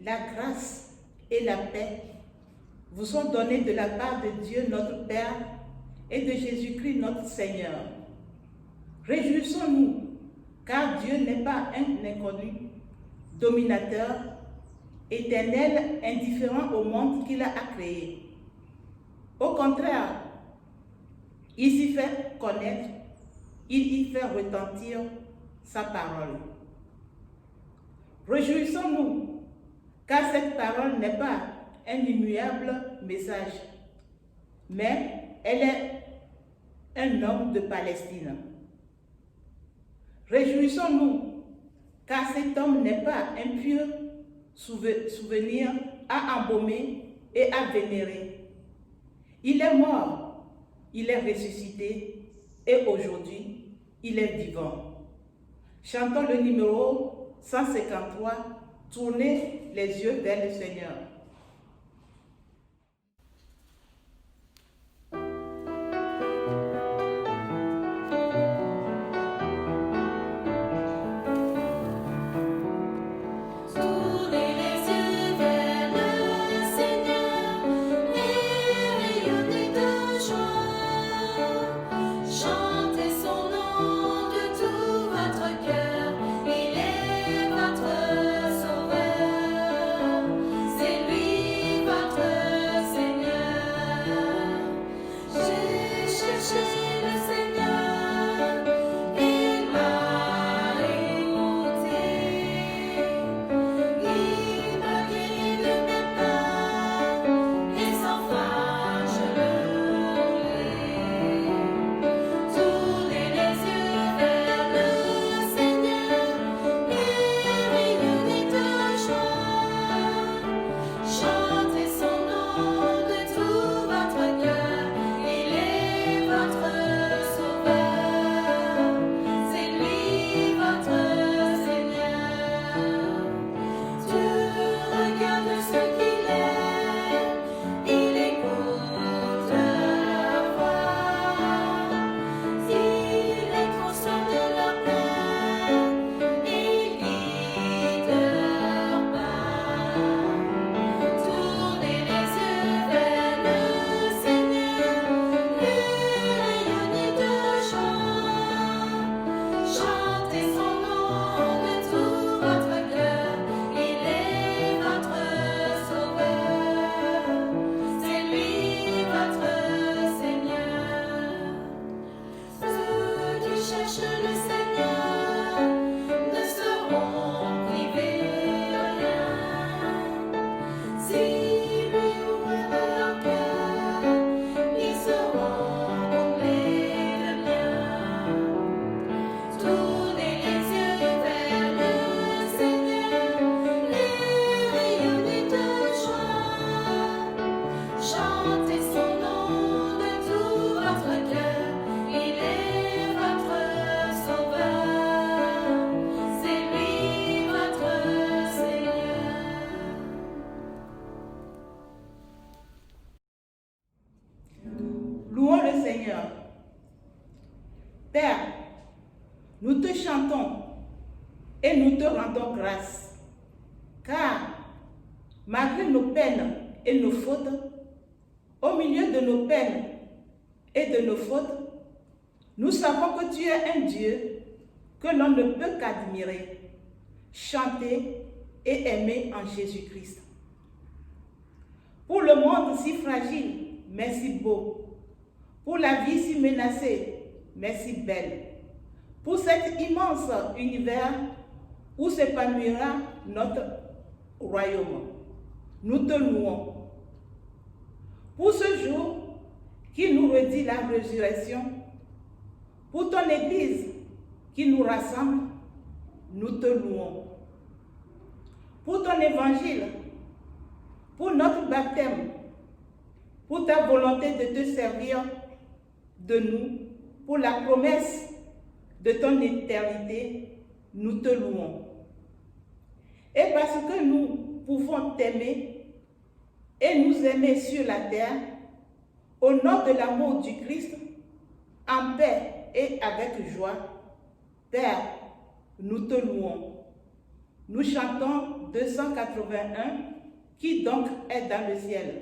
la grâce et la paix vous sont données de la part de Dieu notre Père et de Jésus-Christ notre Seigneur. Réjouissons-nous, car Dieu n'est pas un inconnu, dominateur, éternel, indifférent au monde qu'il a créé. Au contraire, il s'y fait connaître, il y fait retentir sa parole. Réjouissons-nous, car cette parole n'est pas un immuable message, mais elle est un homme de Palestine. Réjouissons-nous, car cet homme n'est pas un pieux souvenir à embaumer et à vénérer. Il est mort, il est ressuscité et aujourd'hui, il est vivant. Chantons le numéro 153, tournez les yeux vers le Seigneur. Louons le Seigneur. Père, nous te chantons et nous te rendons grâce, car malgré nos peines et nos fautes, au milieu de nos peines et de nos fautes, nous savons que tu es un Dieu que l'on ne peut qu'admirer, chanter et aimer en Jésus-Christ. Pour le monde si fragile, mais si beau, pour la vie si menacée, mais si belle, pour cet immense univers où s'épanouira notre royaume, nous te louons. Pour ce jour qui nous redit la résurrection, pour ton Église qui nous rassemble, nous te louons. Pour ton évangile, pour notre baptême, pour ta volonté de te servir de nous, pour la promesse de ton éternité, nous te louons. Et parce que nous pouvons t'aimer et nous aimer sur la terre, au nom de l'amour du Christ, en paix et avec joie, Père, nous te louons. Nous chantons 281, qui donc est dans le ciel.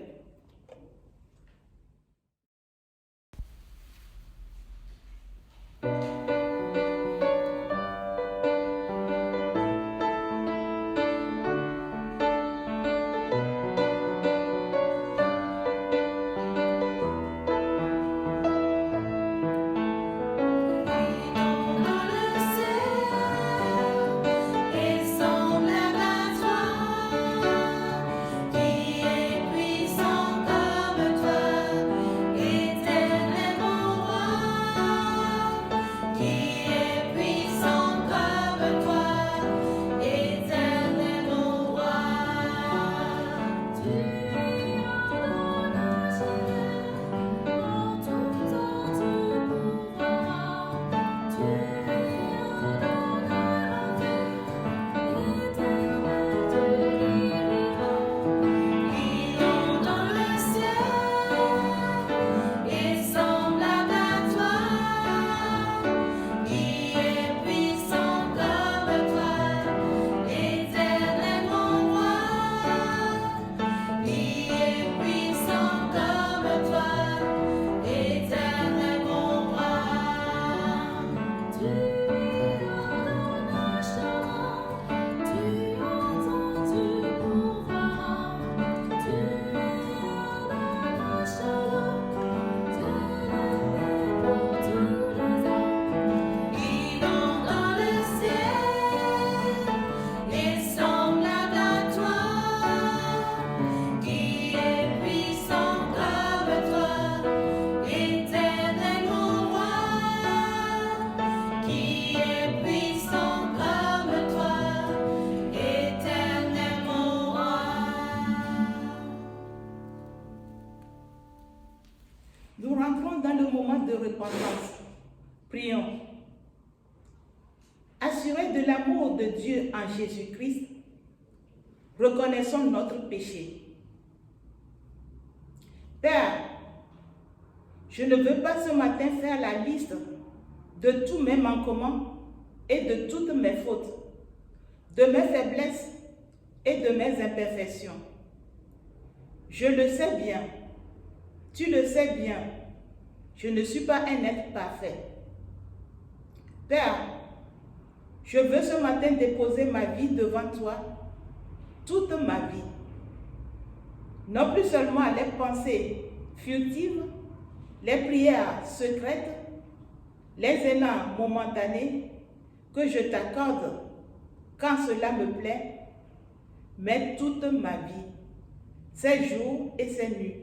Nous rentrons dans le moment de repentance. Prions. Assurés de l'amour de Dieu en Jésus-Christ, reconnaissons notre péché. Père, je ne veux pas ce matin faire la liste de tous mes manquements et de toutes mes fautes, de mes faiblesses et de mes imperfections. Je le sais bien, tu le sais bien, je ne suis pas un être parfait. Père, je veux ce matin déposer ma vie devant toi, toute ma vie. Non plus seulement les pensées furtives, les prières secrètes, les élans momentanés que je t'accorde quand cela me plaît, mais toute ma vie, ces jours et ces nuits,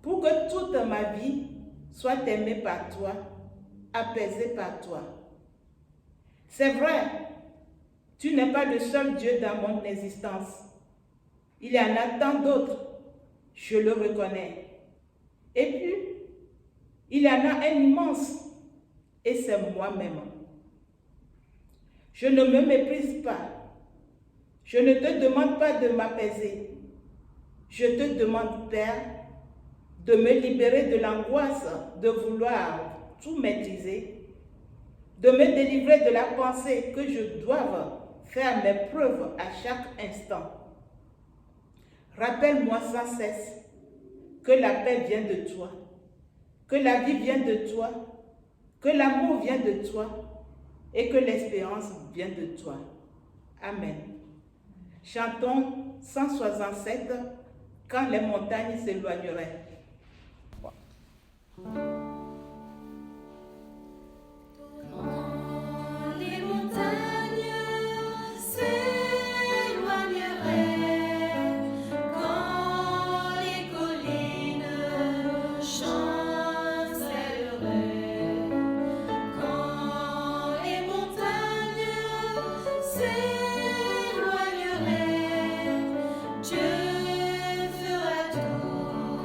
pour que toute ma vie soit aimée par toi, apaisée par toi. C'est vrai, tu n'es pas le seul Dieu dans mon existence. Il y en a tant d'autres, je le reconnais. Et puis, il y en a un immense, et c'est moi-même. Je ne me méprise pas. Je ne te demande pas de m'apaiser. Je te demande, Père, de me libérer de l'angoisse de vouloir tout maîtriser, de me délivrer de la pensée que je doive faire mes preuves à chaque instant. Rappelle-moi sans cesse que la paix vient de toi, que la vie vient de toi, que l'amour vient de toi et que l'espérance vient de toi. Amen. Chantons 167, quand les montagnes s'éloigneraient. Dieu fera tout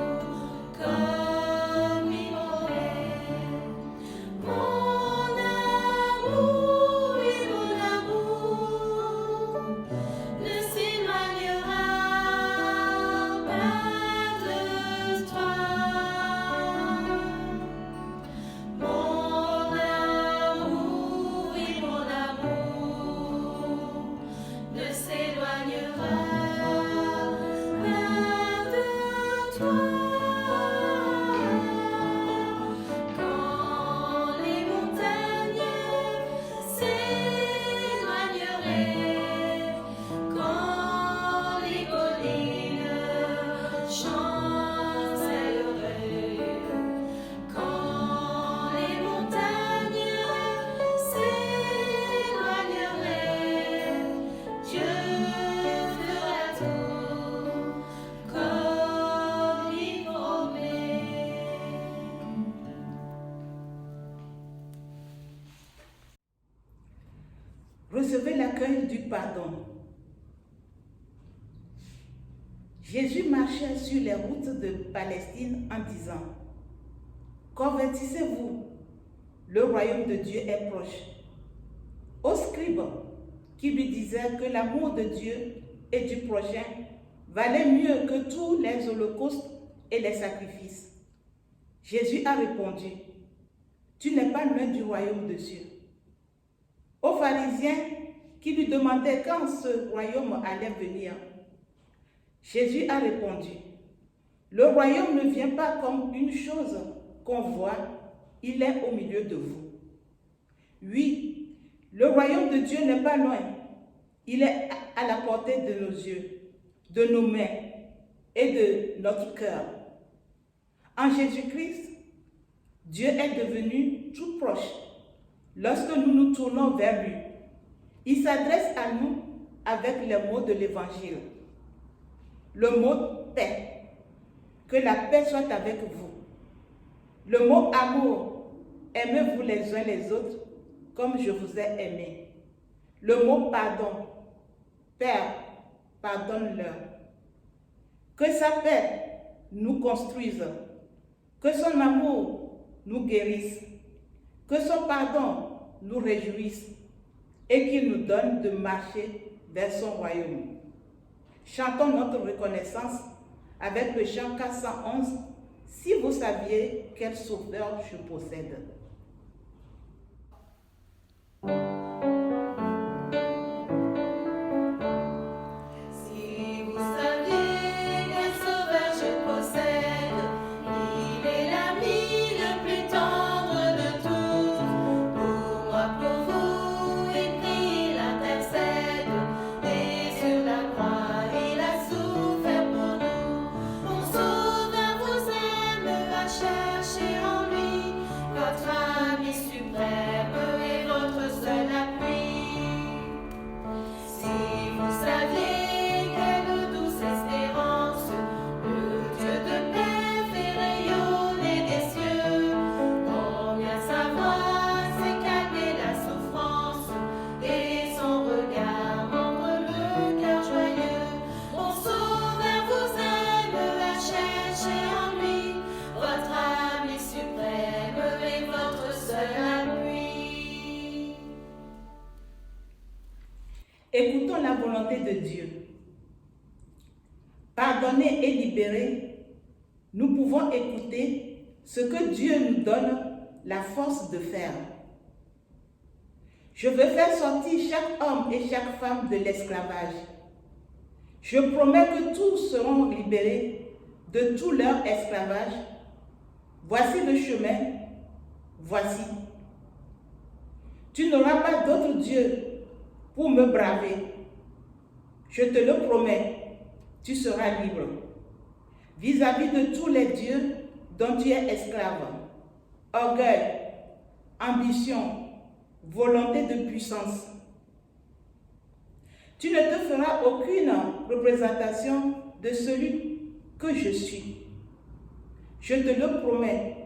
comme il recevez l'accueil du pardon. Jésus marchait sur les routes de Palestine en disant, convertissez-vous, le royaume de Dieu est proche. Aux scribes qui lui disaient que l'amour de Dieu et du prochain valait mieux que tous les holocaustes et les sacrifices, Jésus a répondu, tu n'es pas loin du royaume de Dieu. Aux pharisiens qui lui demandaient quand ce royaume allait venir, Jésus a répondu, le royaume ne vient pas comme une chose qu'on voit, il est au milieu de vous. Oui, le royaume de Dieu n'est pas loin, il est à la portée de nos yeux, de nos mains et de notre cœur. En Jésus-Christ, Dieu est devenu tout proche. Lorsque nous nous tournons vers lui, il s'adresse à nous avec les mots de l'Évangile. Le mot paix, que la paix soit avec vous. Le mot amour, aimez-vous les uns les autres comme je vous ai aimé. Le mot pardon, Père, pardonne-leur. Que sa paix nous construise, que son amour nous guérisse, que son pardon nous réjouisse et qu'il nous donne de marcher vers son royaume. Chantons notre reconnaissance avec le chant 411, si vous saviez quel sauveur je possède. Écoutons la volonté de Dieu. Pardonner et libérer, nous pouvons écouter ce que Dieu nous donne la force de faire. Je veux faire sortir chaque homme et chaque femme de l'esclavage. Je promets que tous seront libérés de tout leur esclavage. Voici le chemin, voici. Tu n'auras pas d'autre Dieu pour me braver. Je te le promets, tu seras libre. Vis-à-vis de tous les dieux dont tu es esclave, orgueil, ambition, volonté de puissance. Tu ne te feras aucune représentation de celui que je suis. Je te le promets,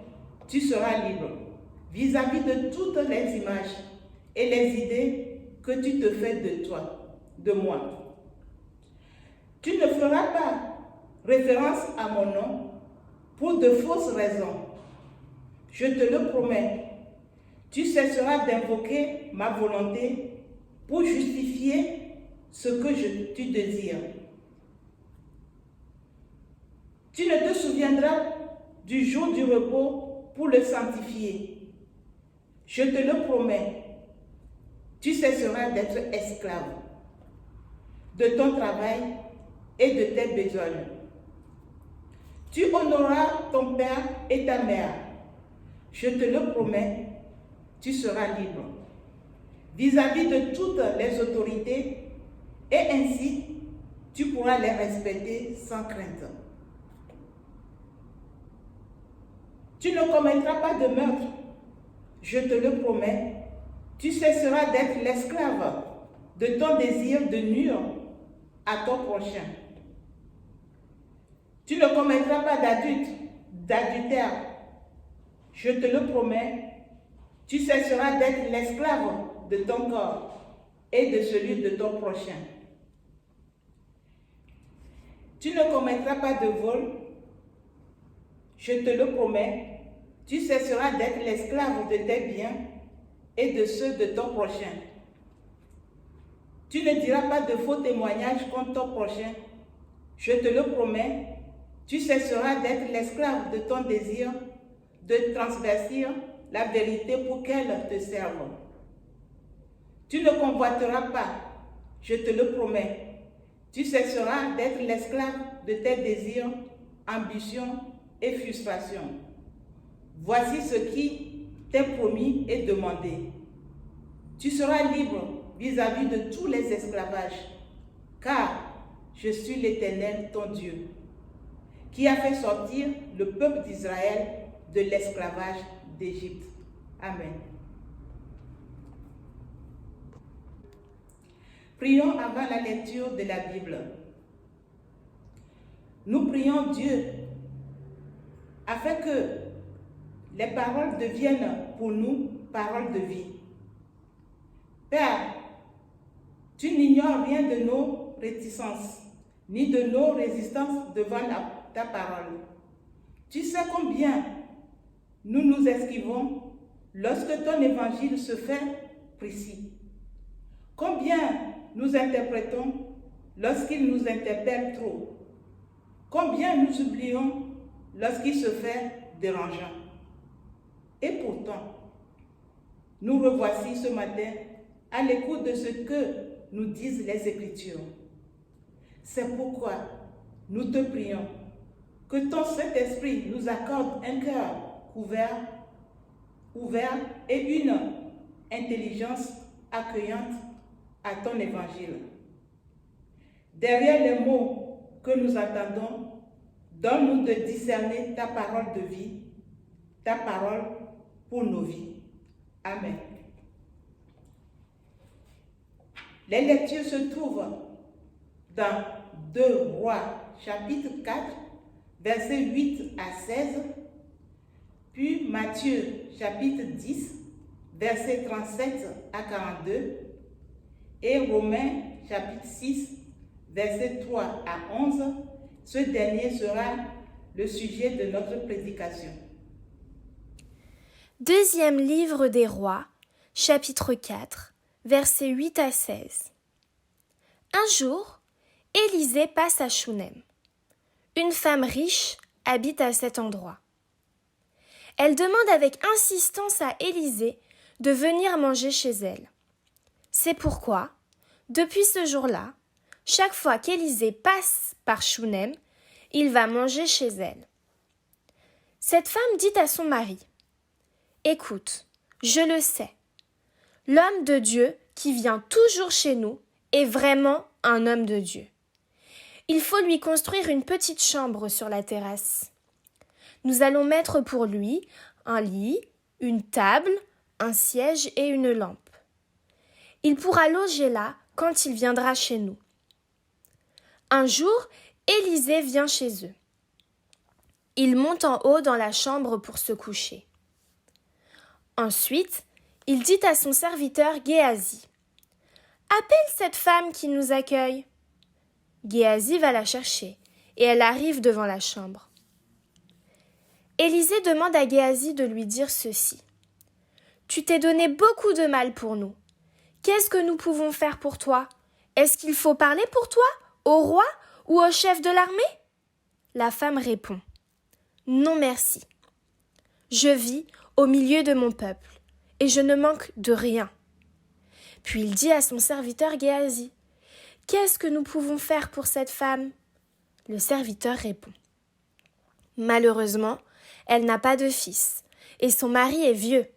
tu seras libre vis-à-vis de toutes les images et les idées que tu te fais de toi, de moi. Tu ne feras pas référence à mon nom pour de fausses raisons. Je te le promets, tu cesseras d'invoquer ma volonté pour justifier ce que tu désires. Tu ne te souviendras du jour du repos pour le sanctifier. Je te le promets, tu cesseras d'être esclave de ton travail et de tes besognes. Tu honoreras ton père et ta mère. Je te le promets, tu seras libre vis-à-vis de toutes les autorités et ainsi tu pourras les respecter sans crainte. Tu ne commettras pas de meurtre. Je te le promets, tu cesseras d'être l'esclave de ton désir de nuire à ton prochain. Tu ne commettras pas d'adultère. Je te le promets, tu cesseras d'être l'esclave de ton corps. et de celui de ton prochain. Tu ne commettras pas de vol, je te le promets. Tu cesseras d'être l'esclave de tes biens et de ceux de ton prochain. Tu ne diras pas de faux témoignages contre ton prochain. Je te le promets, tu cesseras d'être l'esclave de ton désir, de transgresser la vérité pour qu'elle te serve. Tu ne convoiteras pas, je te le promets. Tu cesseras d'être l'esclave de tes désirs, ambitions et frustrations. Voici ce qui t'est promis et demandé. Tu seras libre vis-à-vis de tous les esclavages, car je suis l'Éternel, ton Dieu, qui a fait sortir le peuple d'Israël de l'esclavage d'Égypte. Amen. Prions avant la lecture de la Bible. Nous prions Dieu afin que les paroles deviennent pour nous paroles de vie. Père, tu n'ignores rien de nos réticences, ni de nos résistances devant ta parole. Tu sais combien nous nous esquivons lorsque ton évangile se fait précis. Combien nous interprétons lorsqu'il nous interpelle trop. Combien nous oublions lorsqu'il se fait dérangeant. Et pourtant, nous revoici ce matin à l'écoute de ce que nous disent les Écritures. C'est pourquoi nous te prions que ton Saint-Esprit nous accorde un cœur ouvert et une intelligence accueillante à ton évangile. Derrière les mots que nous entendons, donne-nous de discerner ta parole de vie, ta parole pour nos vies. Amen. Les lectures se trouvent dans 2 Rois, chapitre 4, versets 8 à 16, puis Matthieu, chapitre 10, versets 37 à 42, et Romains, chapitre 6, versets 3 à 11. Ce dernier sera le sujet de notre prédication. Deuxième livre des Rois, chapitre 4, versets 8 à 16. Un jour, Élisée passe à Shunem. Une femme riche habite à cet endroit. Elle demande avec insistance à Élisée de venir manger chez elle. C'est pourquoi, depuis ce jour-là, chaque fois qu'Élisée passe par Shunem, il va manger chez elle. Cette femme dit à son mari: « Écoute, je le sais, l'homme de Dieu qui vient toujours chez nous est vraiment un homme de Dieu. Il faut lui construire une petite chambre sur la terrasse. Nous allons mettre pour lui un lit, une table, un siège et une lampe. Il pourra loger là quand il viendra chez nous. » Un jour, Élisée vient chez eux. Il monte en haut dans la chambre pour se coucher. Ensuite, il dit à son serviteur Géasi: « Appelle cette femme qui nous accueille. » Géasi va la chercher et elle arrive devant la chambre. Élisée demande à Géasi de lui dire ceci: « Tu t'es donné beaucoup de mal pour nous. Qu'est-ce que nous pouvons faire pour toi? Est-ce qu'il faut parler pour toi au roi ou au chef de l'armée? » La femme répond: « Non merci. Je vis au milieu de mon peuple et je ne manque de rien. » Puis il dit à son serviteur Géasi: « Qu'est-ce que nous pouvons faire pour cette femme? » Le serviteur répond: « Malheureusement, elle n'a pas de fils et son mari est vieux. »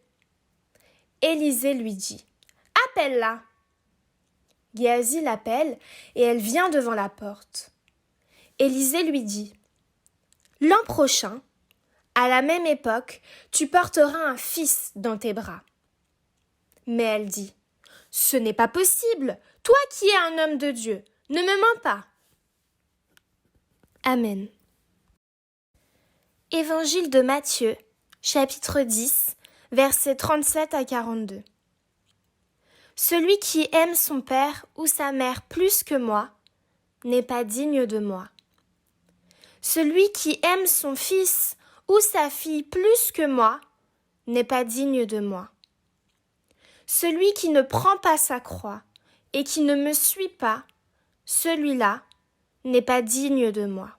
Élisée lui dit: « Appelle-la. » Géasi l'appelle et elle vient devant la porte. Élisée lui dit: « L'an prochain, à la même époque, tu porteras un fils dans tes bras. » Mais elle dit: « Ce n'est pas possible, toi qui es un homme de Dieu, ne me mens pas. » Amen. Évangile de Matthieu, chapitre 10, versets 37 à 42. Celui qui aime son père ou sa mère plus que moi n'est pas digne de moi. Celui qui aime son fils ou sa fille plus que moi n'est pas digne de moi. Celui qui ne prend pas sa croix et qui ne me suit pas, celui-là n'est pas digne de moi.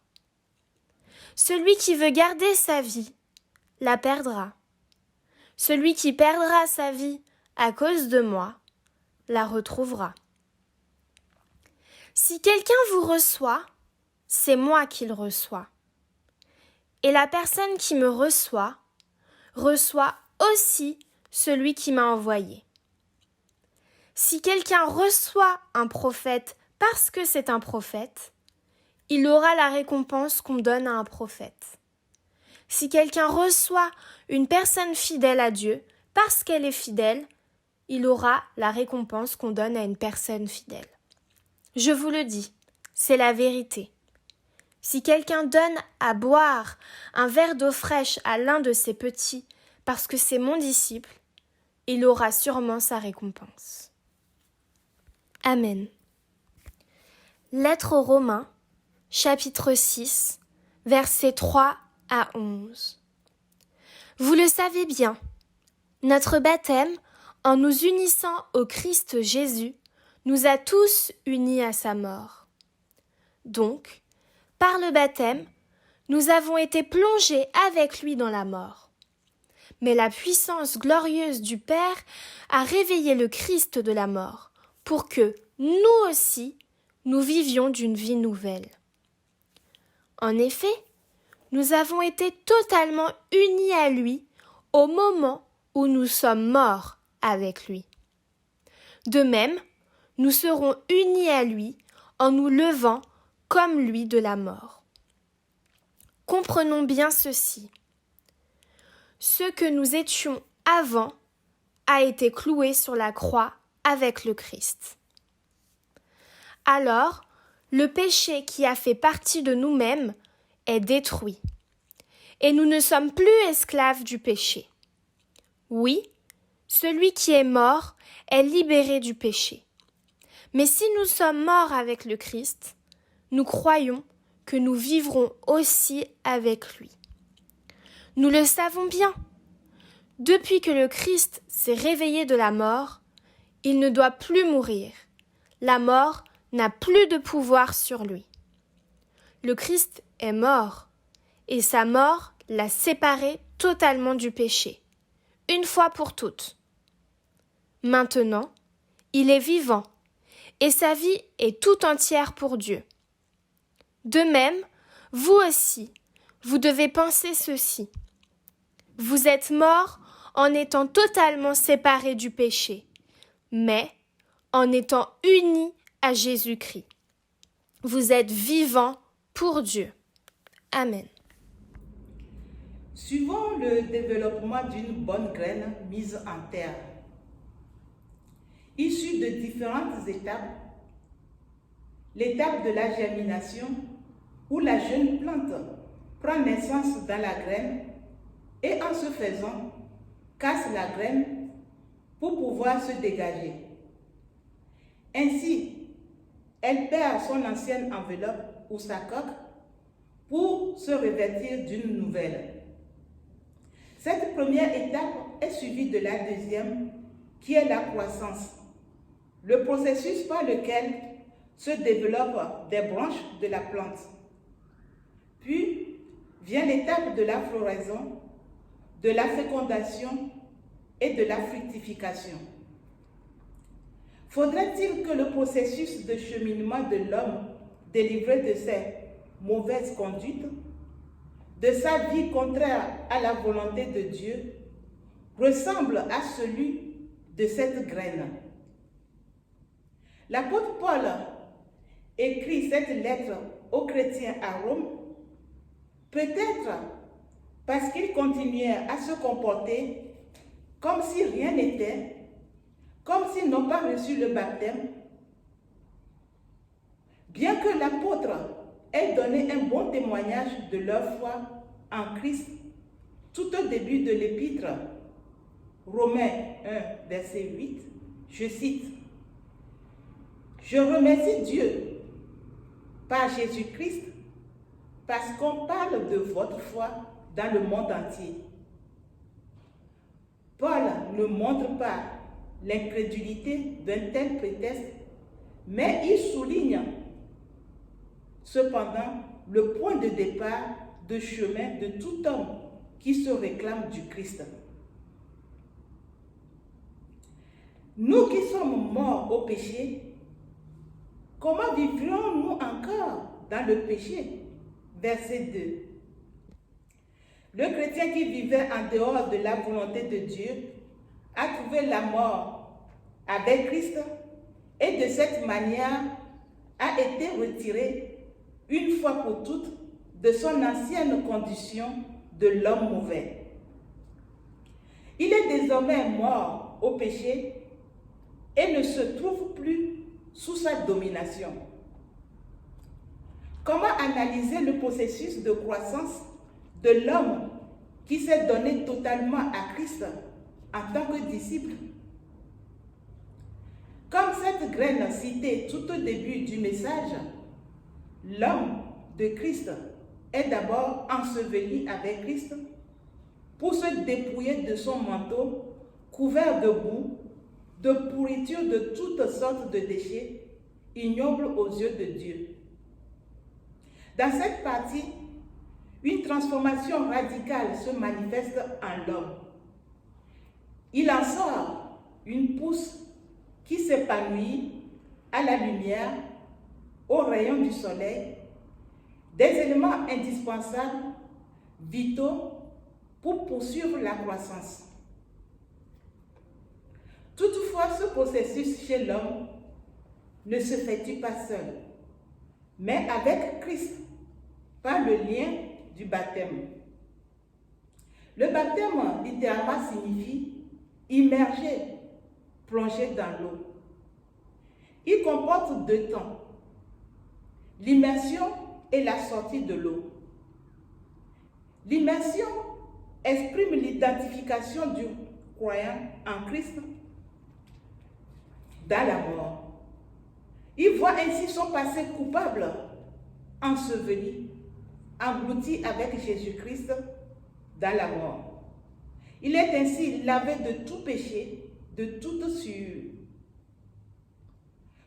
Celui qui veut garder sa vie la perdra. Celui qui perdra sa vie à cause de moi la retrouvera. Si quelqu'un vous reçoit, c'est moi qu'il reçoit. Et la personne qui me reçoit aussi celui qui m'a envoyé. Si quelqu'un reçoit un prophète parce que c'est un prophète, il aura la récompense qu'on donne à un prophète. Si quelqu'un reçoit une personne fidèle à Dieu parce qu'elle est fidèle, il aura la récompense qu'on donne à une personne fidèle. Je vous le dis, c'est la vérité. Si quelqu'un donne à boire un verre d'eau fraîche à l'un de ses petits parce que c'est mon disciple, il aura sûrement sa récompense. Amen. Lettre aux Romains, chapitre 6, versets 3 à 11. Vous le savez bien, notre baptême, en nous unissant au Christ Jésus, nous a tous unis à sa mort. Donc, par le baptême, nous avons été plongés avec lui dans la mort. Mais la puissance glorieuse du Père a réveillé le Christ de la mort, pour que, nous aussi, nous vivions d'une vie nouvelle. En effet, nous avons été totalement unis à lui au moment où nous sommes morts avec lui. De même, nous serons unis à lui en nous levant comme lui de la mort. Comprenons bien ceci. Ce que nous étions avant a été cloué sur la croix avec le Christ. Alors, le péché qui a fait partie de nous-mêmes est détruit, et nous ne sommes plus esclaves du péché. Oui, celui qui est mort est libéré du péché. Mais si nous sommes morts avec le Christ, nous croyons que nous vivrons aussi avec lui. Nous le savons bien. Depuis que le Christ s'est réveillé de la mort, il ne doit plus mourir. La mort n'a plus de pouvoir sur lui. Le Christ est mort, et sa mort l'a séparé totalement du péché, une fois pour toutes. Maintenant, il est vivant, et sa vie est tout entière pour Dieu. De même, vous aussi, vous devez penser ceci. Vous êtes morts en étant totalement séparés du péché, mais en étant unis à Jésus-Christ. Vous êtes vivants pour Dieu. Amen. Suivons le développement d'une bonne graine mise en terre. Issue de différentes étapes, l'étape de la germination, où la jeune plante prend naissance dans la graine et en se faisant, casse la graine pour pouvoir se dégager. Ainsi, elle perd son ancienne enveloppe ou sa coque pour se revêtir d'une nouvelle. Cette première étape est suivie de la deuxième, qui est la croissance, le processus par lequel se développent des branches de la plante. Puis vient l'étape de la floraison, de la fécondation et de la fructification. Faudrait-il que le processus de cheminement de l'homme délivré de ses mauvaises conduites, de sa vie contraire à la volonté de Dieu, ressemble à celui de cette graine? L'apôtre Paul écrit cette lettre aux chrétiens à Rome, peut-être parce qu'ils continuaient à se comporter comme si rien n'était, comme s'ils n'ont pas reçu le baptême. Bien que l'apôtre ait donné un bon témoignage de leur foi en Christ tout au début de l'épître, Romains 1, verset 8, je cite, « Je remercie Dieu par Jésus-Christ parce qu'on parle de votre foi dans le monde entier. » Paul ne montre pas l'incrédulité d'un tel prétexte, mais il souligne cependant le point de départ de chemin de tout homme qui se réclame du Christ. Nous qui sommes morts au péché, comment vivrions-nous encore dans le péché? Verset 2. Le chrétien qui vivait en dehors de la volonté de Dieu a trouvé la mort avec Christ et de cette manière a été retiré une fois pour toutes de son ancienne condition de l'homme mauvais. Il est désormais mort au péché et ne se trouve plus sous sa domination. Comment analyser le processus de croissance de l'homme qui s'est donné totalement à Christ en tant que disciple? Comme cette graine citée tout au début du message, l'homme de Christ est d'abord enseveli avec Christ pour se dépouiller de son manteau couvert de boue, de pourriture de toutes sortes de déchets ignobles aux yeux de Dieu. Dans cette partie, une transformation radicale se manifeste en l'homme. Il en sort une pousse qui s'épanouit à la lumière, aux rayons du soleil, des éléments indispensables, vitaux pour poursuivre la croissance. Toutefois, ce processus chez l'homme ne se fait-il pas seul, mais avec Christ, par le lien du baptême. Le baptême, littéralement, signifie immerger, plonger dans l'eau. Il comporte deux temps, l'immersion et la sortie de l'eau. L'immersion exprime l'identification du croyant en Christ dans la mort. Il voit ainsi son passé coupable enseveli, englouti avec Jésus-Christ dans la mort. Il est ainsi lavé de tout péché, de toute souillure.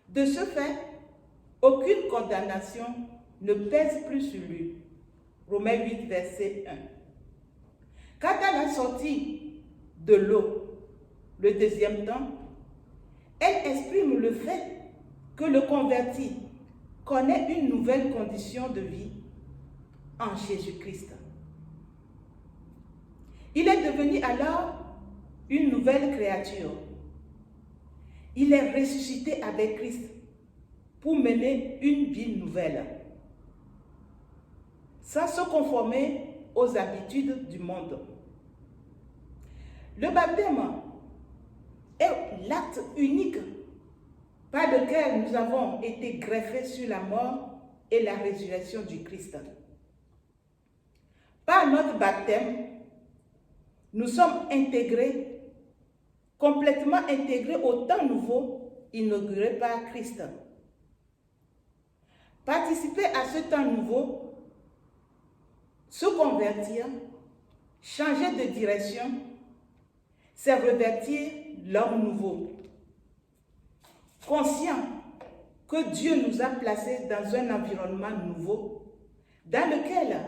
De ce fait, aucune condamnation ne pèse plus sur lui. Romains 8, verset 1. Quant à la sortie de l'eau, le deuxième temps, elle exprime le fait que le converti connaît une nouvelle condition de vie en Jésus-Christ. Il est devenu alors une nouvelle créature. Il est ressuscité avec Christ pour mener une vie nouvelle, sans se conformer aux habitudes du monde. Le baptême est l'acte unique par lequel nous avons été greffés sur la mort et la résurrection du Christ. Par notre baptême, nous sommes intégrés, complètement intégrés au temps nouveau inauguré par Christ. Participer à ce temps nouveau, se convertir, changer de direction, c'est revêtir l'homme nouveau. Conscient que Dieu nous a placés dans un environnement nouveau, dans lequel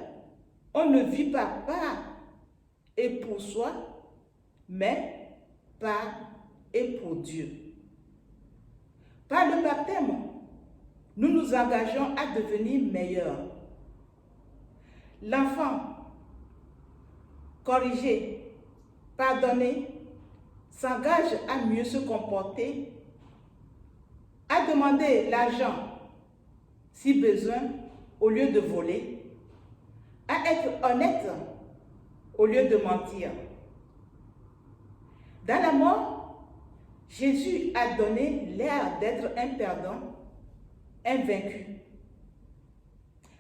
on ne vit pas par et pour soi, mais par et pour Dieu. Par le baptême, nous nous engageons à devenir meilleurs. L'enfant, corrigé, pardonné, s'engage à mieux se comporter, à demander l'argent si besoin au lieu de voler, à être honnête au lieu de mentir. Dans la mort, Jésus a donné l'air d'être un perdant, un vaincu.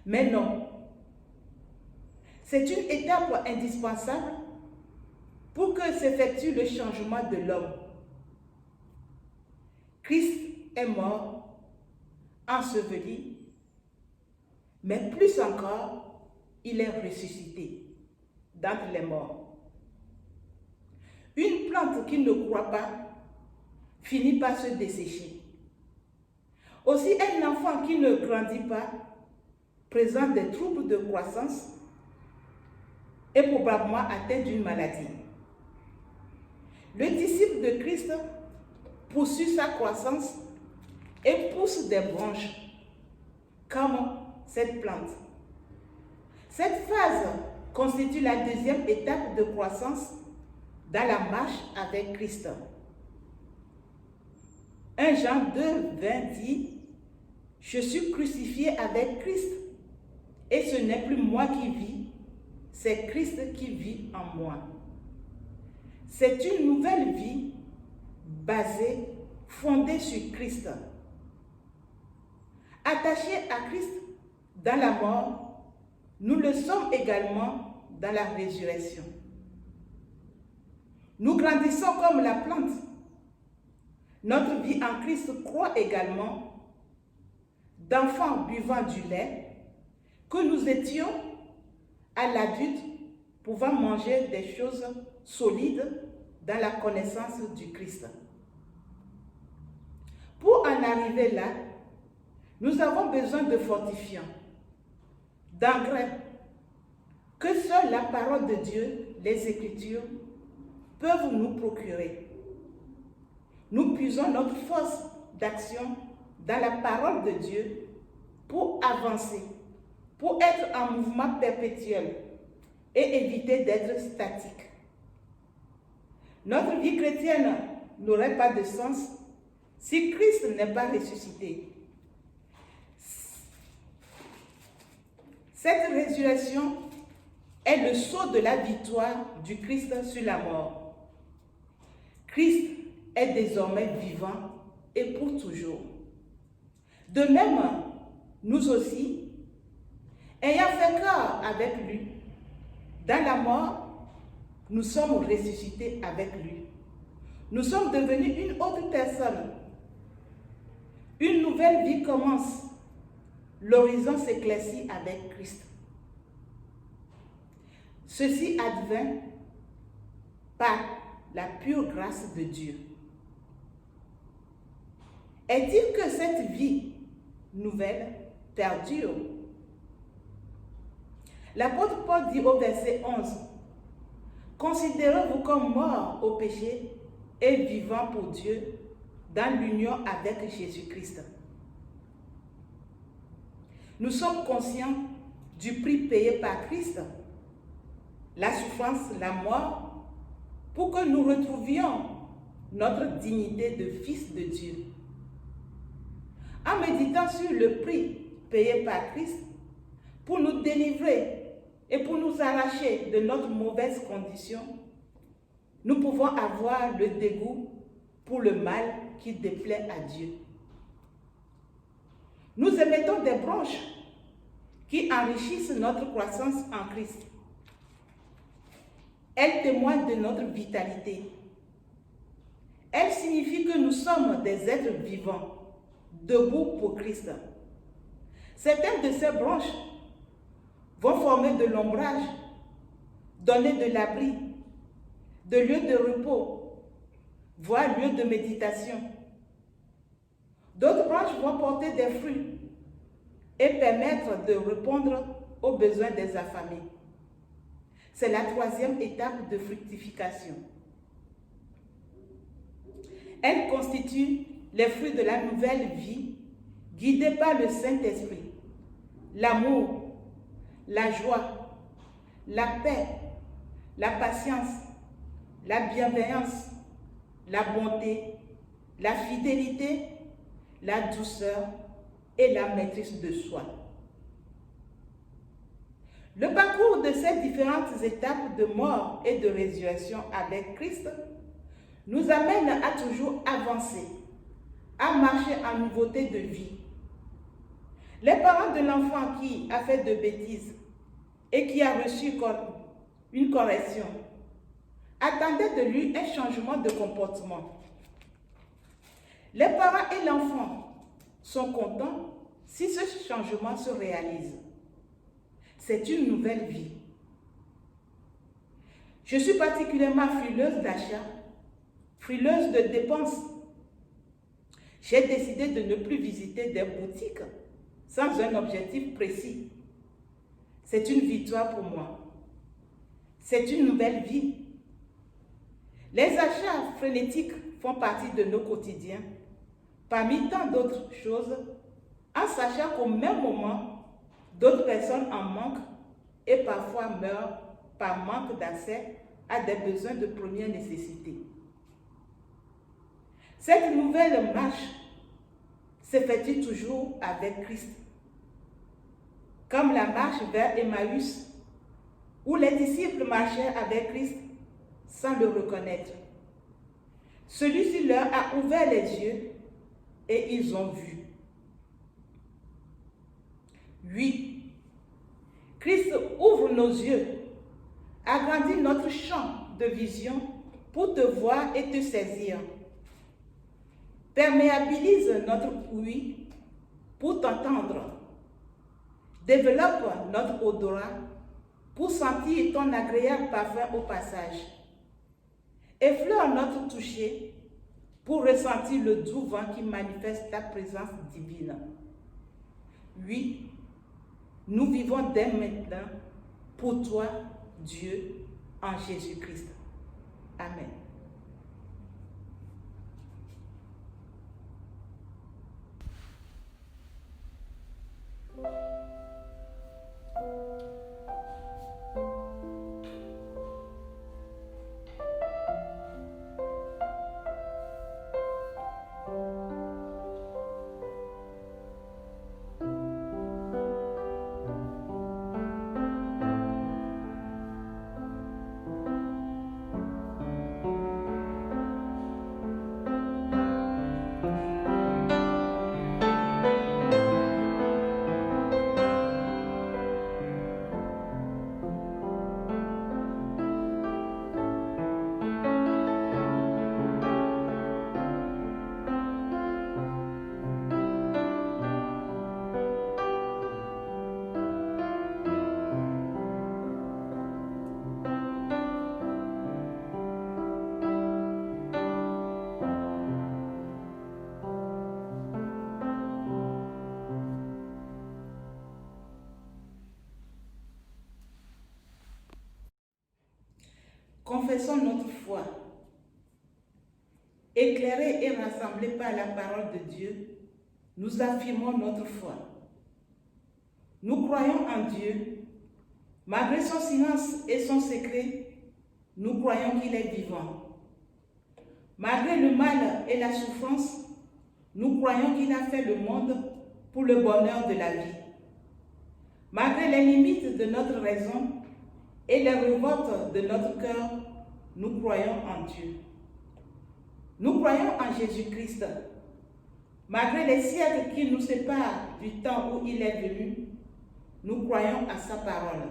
Mais non, c'est une étape indispensable pour que s'effectue le changement de l'homme. Christ est mort, enseveli, mais plus encore, il est ressuscité d'entre les morts. Une plante qui ne croit pas finit par se dessécher. Aussi, un enfant qui ne grandit pas présente des troubles de croissance et probablement atteint d'une maladie. Le disciple de Christ poursuit sa croissance et pousse des branches comme cette plante. Cette phase constitue la deuxième étape de croissance dans la marche avec Christ. 1 Jean 2, 20 dit « Je suis crucifié avec Christ, et ce n'est plus moi qui vis, c'est Christ qui vit en moi. » C'est une nouvelle vie basée, fondée sur Christ. Attachés à Christ dans la mort, nous le sommes également dans la résurrection. Nous grandissons comme la plante. Notre vie en Christ croît également d'enfants buvant du lait que nous étions à l'adulte pouvant manger des choses solides dans la connaissance du Christ. Pour en arriver là, nous avons besoin de fortifiants, d'engrais, que seule la parole de Dieu, les Écritures, peuvent nous procurer. Nous puisons notre force d'action dans la parole de Dieu pour avancer, pour être en mouvement perpétuel et éviter d'être statique. Notre vie chrétienne n'aurait pas de sens si Christ n'est pas ressuscité. Cette résurrection est le sceau de la victoire du Christ sur la mort. Christ est désormais vivant et pour toujours. De même, nous aussi, ayant fait corps avec lui, dans la mort, nous sommes ressuscités avec lui. Nous sommes devenus une autre personne. Une nouvelle vie commence. L'horizon s'éclaircit avec Christ. Ceci advint par la pure grâce de Dieu. Est-il que cette vie nouvelle perdure? L'apôtre Paul dit au verset 11, « Considérez-vous comme morts au péché et vivants pour Dieu dans l'union avec Jésus-Christ. » Nous sommes conscients du prix payé par Christ, la souffrance, la mort, pour que nous retrouvions notre dignité de fils de Dieu. En méditant sur le prix payé par Christ pour nous délivrer et pour nous arracher de notre mauvaise condition, nous pouvons avoir le dégoût pour le mal qui déplaît à Dieu. Nous émettons des branches qui enrichissent notre croissance en Christ. Elles témoignent de notre vitalité. Elles signifient que nous sommes des êtres vivants, debout pour Christ. Certaines de ces branches vont former de l'ombrage, donner de l'abri, de lieux de repos, voire lieux de méditation. D'autres branches vont porter des fruits et permettre de répondre aux besoins des affamés. C'est la troisième étape de fructification. Elle constitue les fruits de la nouvelle vie guidée par le Saint-Esprit, l'amour, la joie, la paix, la patience, la bienveillance, la bonté, la fidélité, la douceur et la maîtrise de soi. Le parcours de ces différentes étapes de mort et de résurrection avec Christ nous amène à toujours avancer, à marcher en nouveauté de vie. Les parents de l'enfant qui a fait de bêtises et qui a reçu une correction attendaient de lui un changement de comportement. Les parents et l'enfant sont contents si ce changement se réalise. C'est une nouvelle vie. Je suis particulièrement frileuse d'achats, frileuse de dépenses. J'ai décidé de ne plus visiter des boutiques sans un objectif précis. C'est une victoire pour moi. C'est une nouvelle vie. Les achats frénétiques font partie de nos quotidiens, parmi tant d'autres choses, en sachant qu'au même moment, d'autres personnes en manquent et parfois meurent par manque d'accès à des besoins de première nécessité. Cette nouvelle marche s'effectue toujours avec Christ. Comme la marche vers Emmaüs, où les disciples marchaient avec Christ sans le reconnaître. Celui-ci leur a ouvert les yeux et ils ont vu. Oui, Christ ouvre nos yeux, agrandit notre champ de vision pour te voir et te saisir. Perméabilise notre ouïe pour t'entendre. Développe notre odorat pour sentir ton agréable parfum au passage. Effleure notre toucher pour ressentir le doux vent qui manifeste ta présence divine. Oui, nous vivons dès maintenant pour toi, Dieu, en Jésus-Christ. Amen. Confessons notre foi. Éclairés et rassemblés par la parole de Dieu, nous affirmons notre foi. Nous croyons en Dieu. Malgré son silence et son secret, nous croyons qu'il est vivant. Malgré le mal et la souffrance, nous croyons qu'il a fait le monde pour le bonheur de la vie. Malgré les limites de notre raison et les révoltes de notre cœur, nous croyons en Dieu. Nous croyons en Jésus-Christ. Malgré les siècles qui nous séparent du temps où il est venu, nous croyons à sa parole.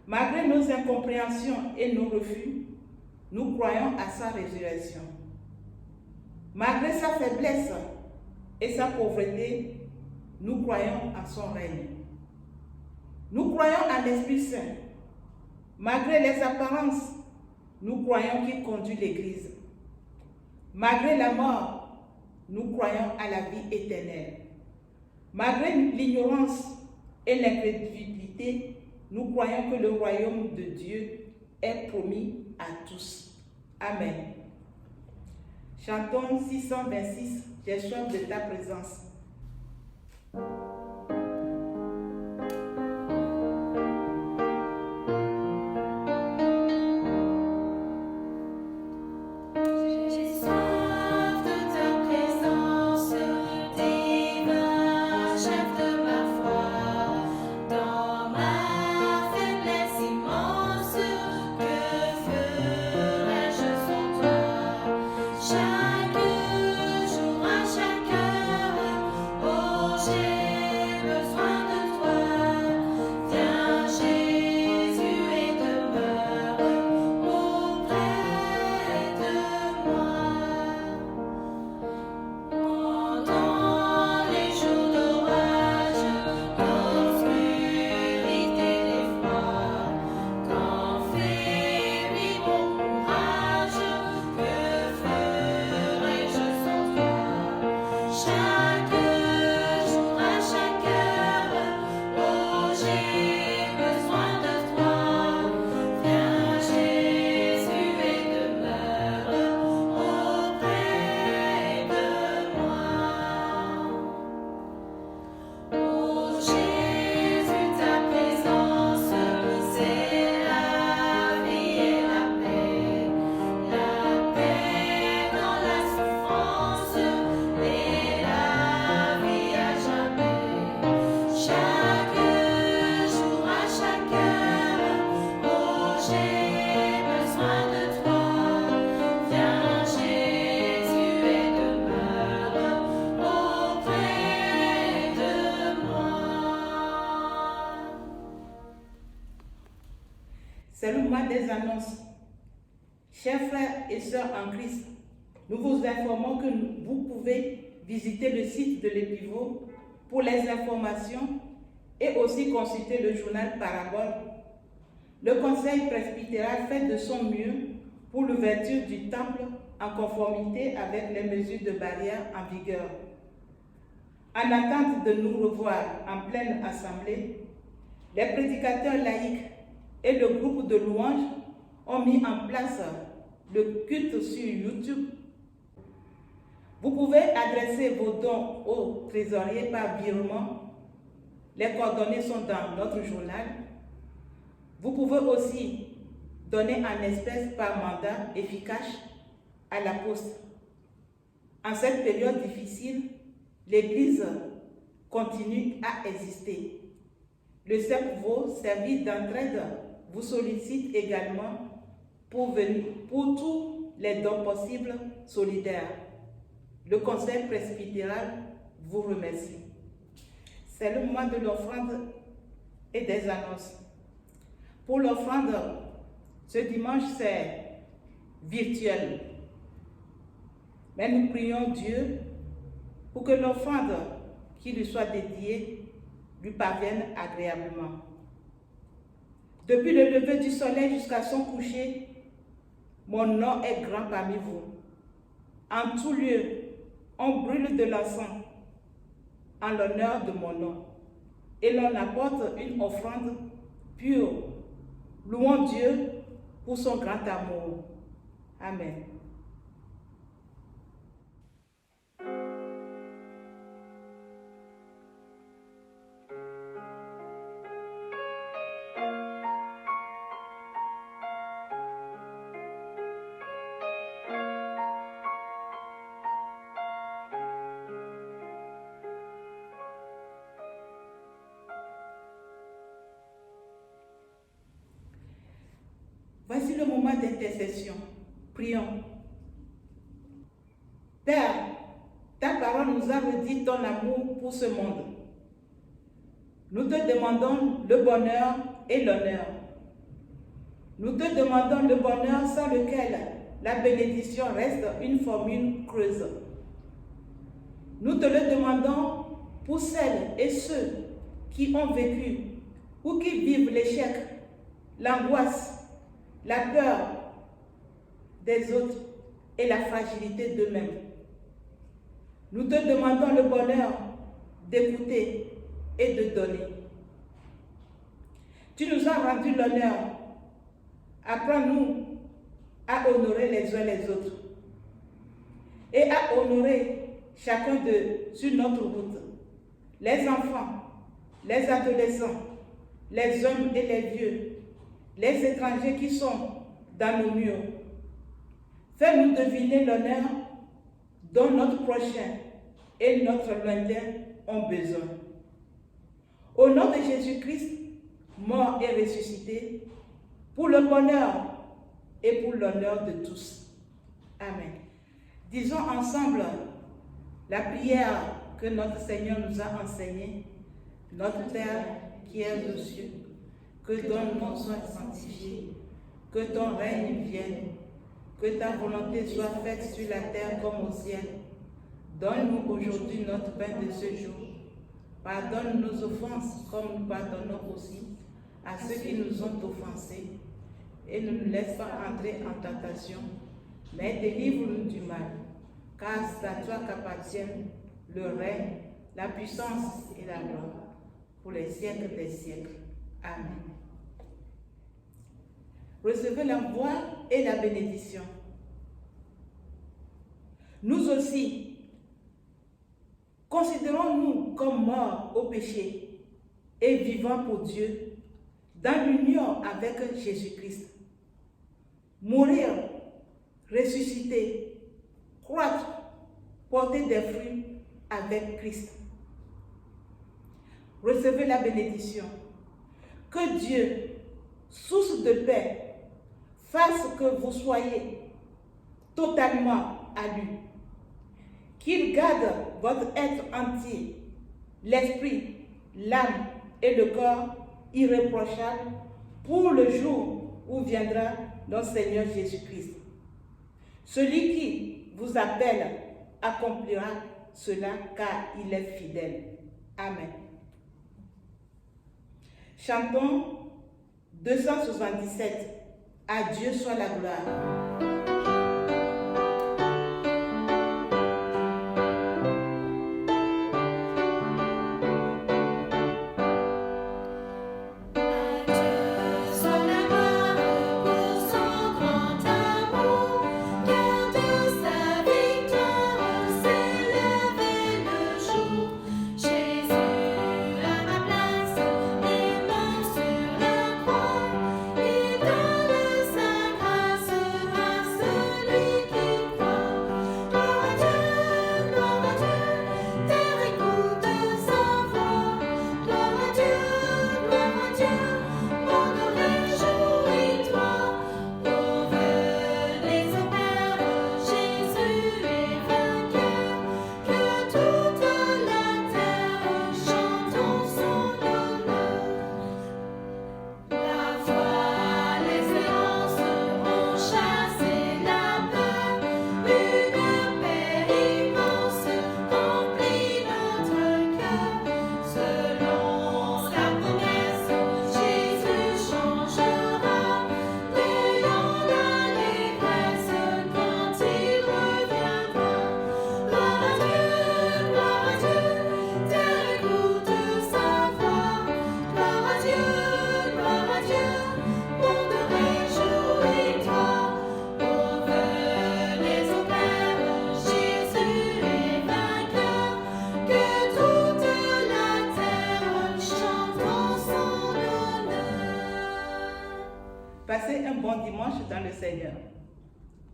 Malgré nos incompréhensions et nos refus, nous croyons à sa résurrection. Malgré sa faiblesse et sa pauvreté, nous croyons à son règne. Nous croyons à l'Esprit Saint. Malgré les apparences, nous croyons qu'il conduit l'Église. Malgré la mort, nous croyons à la vie éternelle. Malgré l'ignorance et l'incrédulité, nous croyons que le royaume de Dieu est promis à tous. Amen. Chantons 626, j'ai soif de ta présence. Chaque jour, à chaque heure, oh Jésus. moment des annonces. Chers frères et sœurs en Christ, nous vous informons que vous pouvez visiter le site de l'Épivot pour les informations et aussi consulter le journal Parabole. Le Conseil presbytéral fait de son mieux pour l'ouverture du temple en conformité avec les mesures de barrière en vigueur. En attente de nous revoir en pleine assemblée, les prédicateurs laïcs et le groupe de louanges ont mis en place le culte sur YouTube. Vous pouvez adresser vos dons au trésorier par virement. Les coordonnées sont dans notre journal. Vous pouvez aussi donner en espèces par mandat efficace à la poste. En cette période difficile, l'Église continue à exister. Le CEPVO, service d'entraide, vous sollicite également pour tous les dons possibles solidaires. Le Conseil presbytéral vous remercie. C'est le moment de l'offrande et des annonces. Pour l'offrande, ce dimanche, c'est virtuel. Mais nous prions Dieu pour que l'offrande qui lui soit dédiée lui parvienne agréablement. Depuis le lever du soleil jusqu'à son coucher, mon nom est grand parmi vous. En tout lieu, on brûle de l'encens en l'honneur de mon nom, et l'on apporte une offrande pure. Louons Dieu pour son grand amour. Amen. Voici le moment d'intercession. Prions. Père, ta parole nous a redit ton amour pour ce monde. Nous te demandons le bonheur et l'honneur. Nous te demandons le bonheur sans lequel la bénédiction reste une formule creuse. Nous te le demandons pour celles et ceux qui ont vécu ou qui vivent l'échec, l'angoisse, la peur des autres et la fragilité d'eux-mêmes. Nous te demandons le bonheur d'écouter et de donner. Tu nous as rendu l'honneur. Apprends-nous à honorer les uns les autres et à honorer chacun d'eux sur notre route. Les enfants, les adolescents, les hommes et les vieux, les étrangers qui sont dans nos murs. Fais-nous deviner l'honneur dont notre prochain et notre lointain ont besoin. Au nom de Jésus-Christ, mort et ressuscité, pour le bonheur et pour l'honneur de tous. Amen. Disons ensemble la prière que notre Seigneur nous a enseignée. Notre Père qui est aux cieux, que ton nom soit sanctifié, que ton règne vienne, que ta volonté soit faite sur la terre comme au ciel. Donne-nous aujourd'hui notre pain de ce jour. Pardonne nos offenses comme nous pardonnons aussi à ceux qui nous ont offensés. Et ne nous laisse pas entrer en tentation, mais délivre-nous du mal. Car c'est à toi qu'appartiennent le règne, la puissance et la gloire pour les siècles des siècles. Amen. Recevez la voix et la bénédiction. Nous aussi, considérons-nous comme morts au péché et vivants pour Dieu dans l'union avec Jésus-Christ. Mourir, ressusciter, croître, porter des fruits avec Christ. Recevez la bénédiction. Que Dieu, source de paix, fasse que vous soyez totalement à lui. Qu'il garde votre être entier, l'esprit, l'âme et le corps irréprochables pour le jour où viendra notre Seigneur Jésus-Christ. Celui qui vous appelle accomplira cela car il est fidèle. Amen. Chantons 277. À Dieu soit la gloire. Passez un bon dimanche dans le Seigneur.